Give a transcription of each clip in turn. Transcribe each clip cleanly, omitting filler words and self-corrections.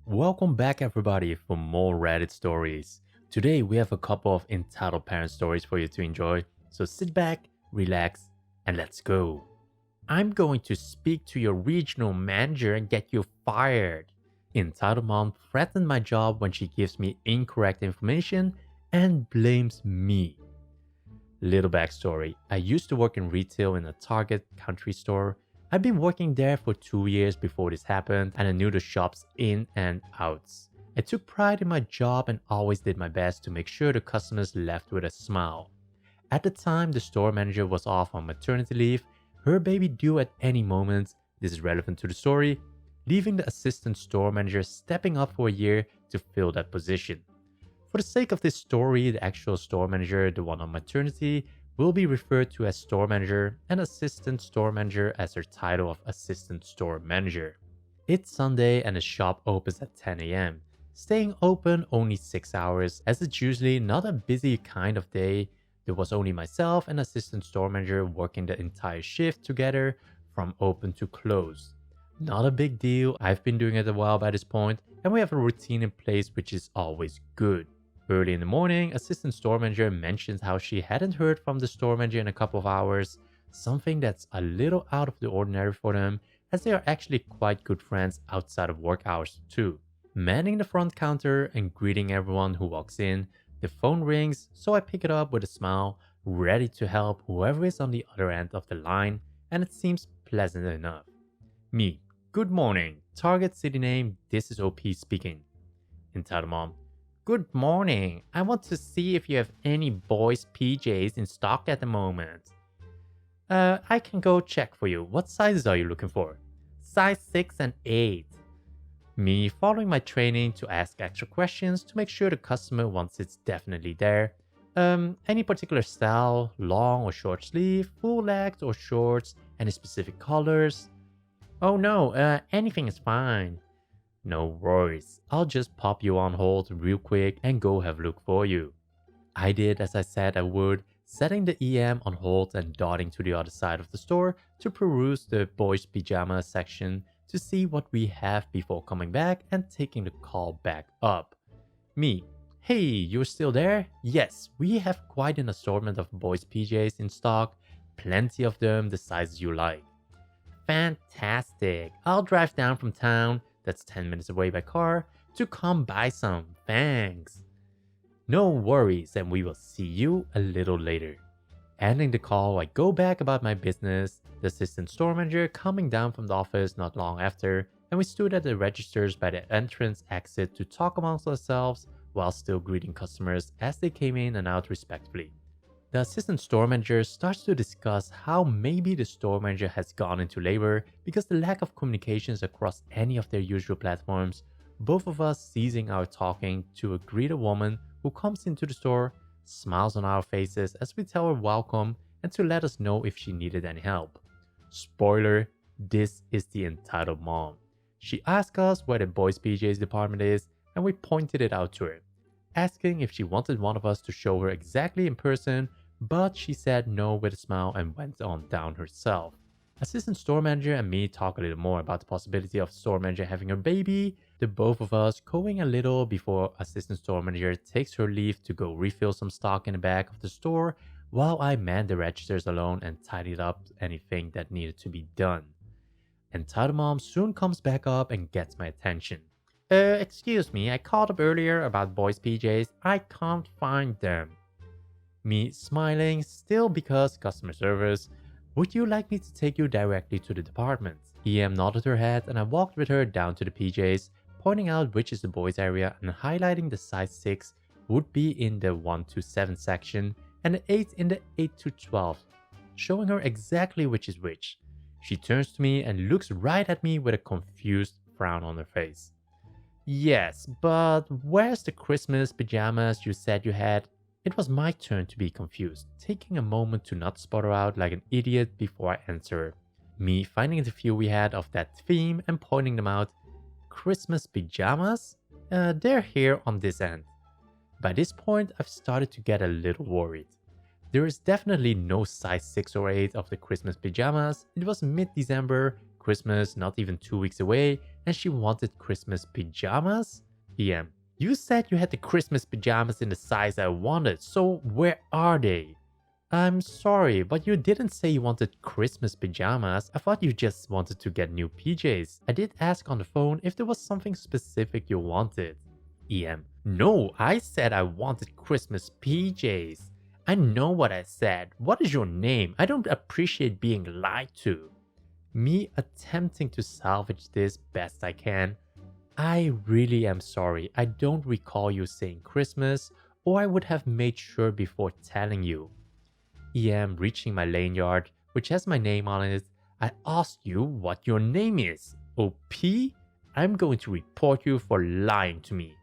Welcome back everybody for more Reddit stories. Today we have a couple of entitled parent stories for you to enjoy, so sit back, relax, and let's go. I'm going to speak to your regional manager and get you fired. Entitled mom threatened my job when she gives me incorrect information and blames me. Little backstory. I used to work in retail in a Target country store. I'd been working there for 2 years before this happened, and I knew the shop's in and outs. I took pride in my job and always did my best to make sure the customers left with a smile. At the time, the store manager was off on maternity leave, her baby due at any moment. This is relevant to the story, leaving the assistant store manager stepping up for a year to fill that position. For the sake of this story, the actual store manager, the one on maternity, will be referred to as store manager and assistant store manager as her title of assistant store manager. It's Sunday and the shop opens at 10 a.m., staying open only 6 hours as it's usually not a busy kind of day. There was only myself and assistant store manager working the entire shift together from open to close. Not a big deal, I've been doing it a while by this point and we have a routine in place which is always good. Early in the morning, assistant store manager mentioned how she hadn't heard from the store manager in a couple of hours, something that's a little out of the ordinary for them as they are actually quite good friends outside of work hours too. Manning the front counter and greeting everyone who walks in, the phone rings, so I pick it up with a smile, ready to help whoever is on the other end of the line, and it seems pleasant enough. Me, good morning, Target city name, this is OP speaking. Entitled mom, good morning. I want to see if you have any boys' PJs in stock at the moment. I can go check for you. What sizes are you looking for? Size 6 and 8. Me following my training to ask extra questions to make sure the customer once it's definitely there. Any particular style, long or short sleeve, full legs or shorts, any specific colors? Oh no, anything is fine. No worries, I'll just pop you on hold real quick and go have a look for you. I did as I said I would, setting the EM on hold and darting to the other side of the store to peruse the boys' pajamas section to see what we have before coming back and taking the call back up. Me, hey, you're still there? Yes, we have quite an assortment of boys' PJs in stock, plenty of them the sizes you like. Fantastic, I'll drive down from town, that's 10 minutes away by car, to come buy some. Thanks. No worries, and we will see you a little later. Ending the call, I go back about my business, the assistant store manager coming down from the office not long after, and we stood at the registers by the entrance exit to talk amongst ourselves while still greeting customers as they came in and out respectfully. The assistant store manager starts to discuss how maybe the store manager has gone into labor because the lack of communications across any of their usual platforms, both of us ceasing our talking to greet a woman who comes into the store, smiles on our faces as we tell her welcome and to let us know if she needed any help. Spoiler, this is the entitled mom. She asked us where the boys' PJs department is and we pointed it out to her, asking if she wanted one of us to show her exactly in person, but she said no with a smile and went on down herself. Assistant store manager and me talk a little more about the possibility of store manager having her baby, the both of us going a little before assistant store manager takes her leave to go refill some stock in the back of the store while I man the registers alone and tidied up anything that needed to be done. Entitled mom soon comes back up and gets my attention. Excuse me, I called up earlier about boys' PJs. I can't find them. Me smiling, still because customer service. Would you like me to take you directly to the department? EM nodded her head and I walked with her down to the PJs, pointing out which is the boys area and highlighting the size 6 would be in the 1 to 7 section and the 8 in the 8 to 12, showing her exactly which is which. She turns to me and looks right at me with a confused frown on her face. Yes, but where's the Christmas pajamas you said you had? It was my turn to be confused, taking a moment to not spot her out like an idiot before I answer her. Me finding the few we had of that theme and pointing them out. Christmas pajamas? They're here on this end. By this point, I've started to get a little worried. There is definitely no size 6 or 8 of the Christmas pajamas. It was mid-December, Christmas not even 2 weeks away, and she wanted Christmas pajamas? EM: you said you had the Christmas pajamas in the size I wanted, so where are they? I'm sorry, but you didn't say you wanted Christmas pajamas. I thought you just wanted to get new PJs. I did ask on the phone if there was something specific you wanted. EM: no, I said I wanted Christmas PJs. I know what I said. What is your name? I don't appreciate being lied to. Me attempting to salvage this best I can. I really am sorry. I don't recall you saying Christmas, or I would have made sure before telling you. EM reaching my lanyard, which has my name on it. I asked you what your name is. OP? I'm going to report you for lying to me.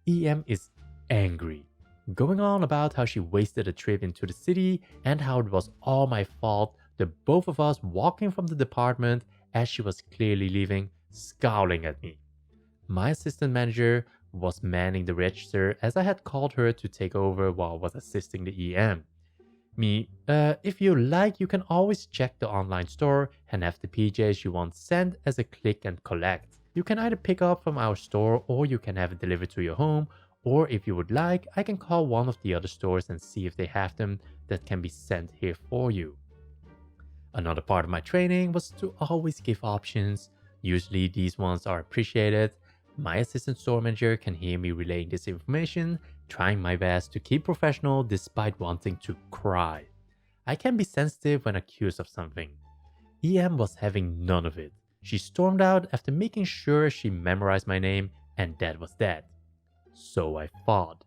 EM is angry, going on about how she wasted a trip into the city and how it was all my fault, the both of us walking from the department as she was clearly leaving, scowling at me. My assistant manager was manning the register as I had called her to take over while I was assisting the EM. Me, if you like, you can always check the online store and have the PJs you want sent as a click and collect. You can either pick up from our store or you can have it delivered to your home, or if you would like, I can call one of the other stores and see if they have them that can be sent here for you. Another part of my training was to always give options. Usually these ones are appreciated. My assistant store manager can hear me relaying this information, trying my best to keep professional despite wanting to cry. I can be sensitive when accused of something. EM was having none of it. She stormed out after making sure she memorized my name, and that was that. So I fought.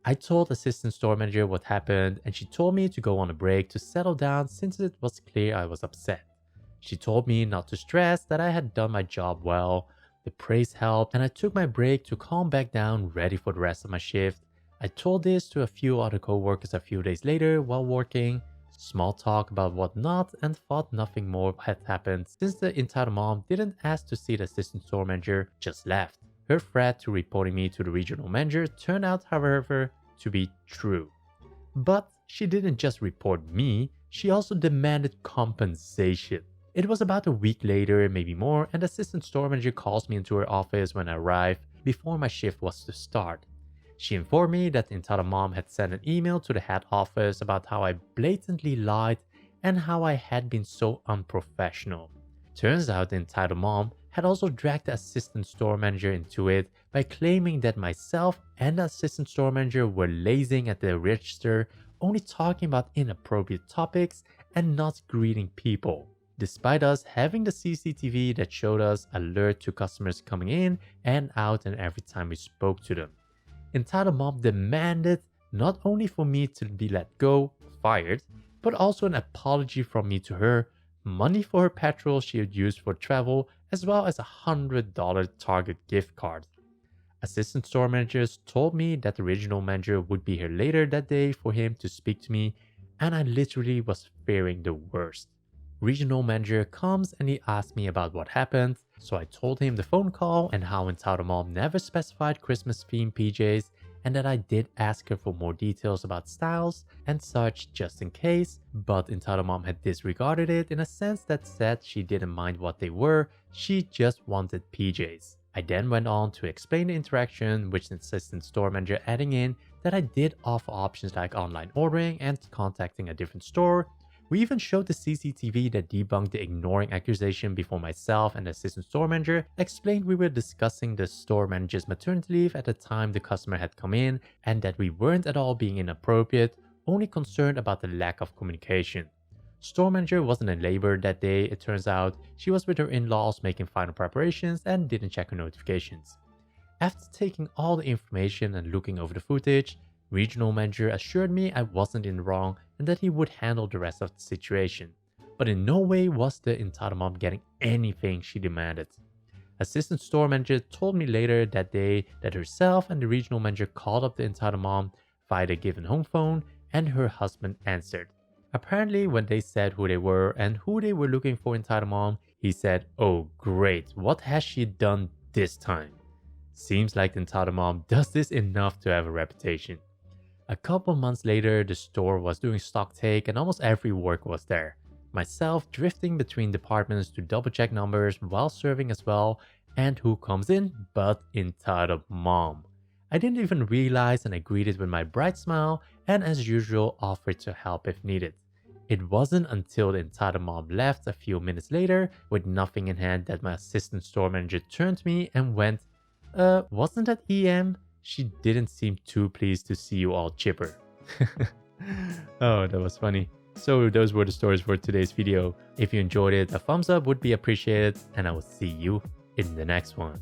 I told assistant store manager what happened, and she told me to go on a break to settle down since it was clear I was upset. She told me not to stress, that I had done my job well. The praise helped, and I took my break to calm back down, ready for the rest of my shift. I told this to a few other co-workers a few days later while working. Small talk about whatnot, and thought nothing more had happened since the entitled mom didn't ask to see the assistant store manager, just left. Her threat to reporting me to the regional manager turned out, however, to be true. But she didn't just report me, she also demanded compensation. It was about a week later, maybe more, and the assistant store manager calls me into her office when I arrived before my shift was to start. She informed me that the entitled mom had sent an email to the head office about how I blatantly lied and how I had been so unprofessional. Turns out the entitled mom had also dragged the assistant store manager into it by claiming that myself and the assistant store manager were lazing at the register, only talking about inappropriate topics and not greeting people, despite us having the CCTV that showed us alert to customers coming in and out and every time we spoke to them. Entitled mom demanded not only for me to be let go, fired, but also an apology from me to her, money for her petrol she had used for travel, as well as a $100 Target gift card. Assistant store managers told me that the regional manager would be here later that day for him to speak to me, and I literally was fearing the worst. Regional manager comes and he asked me about what happened, so I told him the phone call and how entitled mom never specified Christmas themed PJs, and that I did ask her for more details about styles and such just in case, but entitled mom had disregarded it in a sense that said she didn't mind what they were, she just wanted PJs. I then went on to explain the interaction, with an assistant store manager adding in that I did offer options like online ordering and contacting a different store. We even showed the CCTV that debunked the ignoring accusation before myself and the assistant store manager explained we were discussing the store manager's maternity leave at the time the customer had come in, and that we weren't at all being inappropriate, only concerned about the lack of communication. Store manager wasn't in labor that day, it turns out. She was with her in-laws making final preparations and didn't check her notifications. After taking all the information and looking over the footage, regional manager assured me I wasn't in the wrong and that he would handle the rest of the situation. But in no way was the entitled mom getting anything she demanded. Assistant store manager told me later that day that herself and the regional manager called up the entitled mom via the given home phone, and her husband answered. Apparently, when they said who they were and who they were looking for entitled mom, he said, "Oh great, what has she done this time?" Seems like the entitled mom does this enough to have a reputation. A couple months later, the store was doing stock take and almost every work was there. Myself drifting between departments to double check numbers while serving as well, And who comes in but Entitled Mom. I didn't even realize and I greeted with my bright smile and as usual offered to help if needed. It wasn't until the Entitled Mom left a few minutes later with nothing in hand that my assistant store manager turned to me and went, wasn't that EM? She didn't seem too pleased to see you all chipper. Oh, that was funny. So those were the stories for today's video. If you enjoyed it, a thumbs up would be appreciated and I will see you in the next one.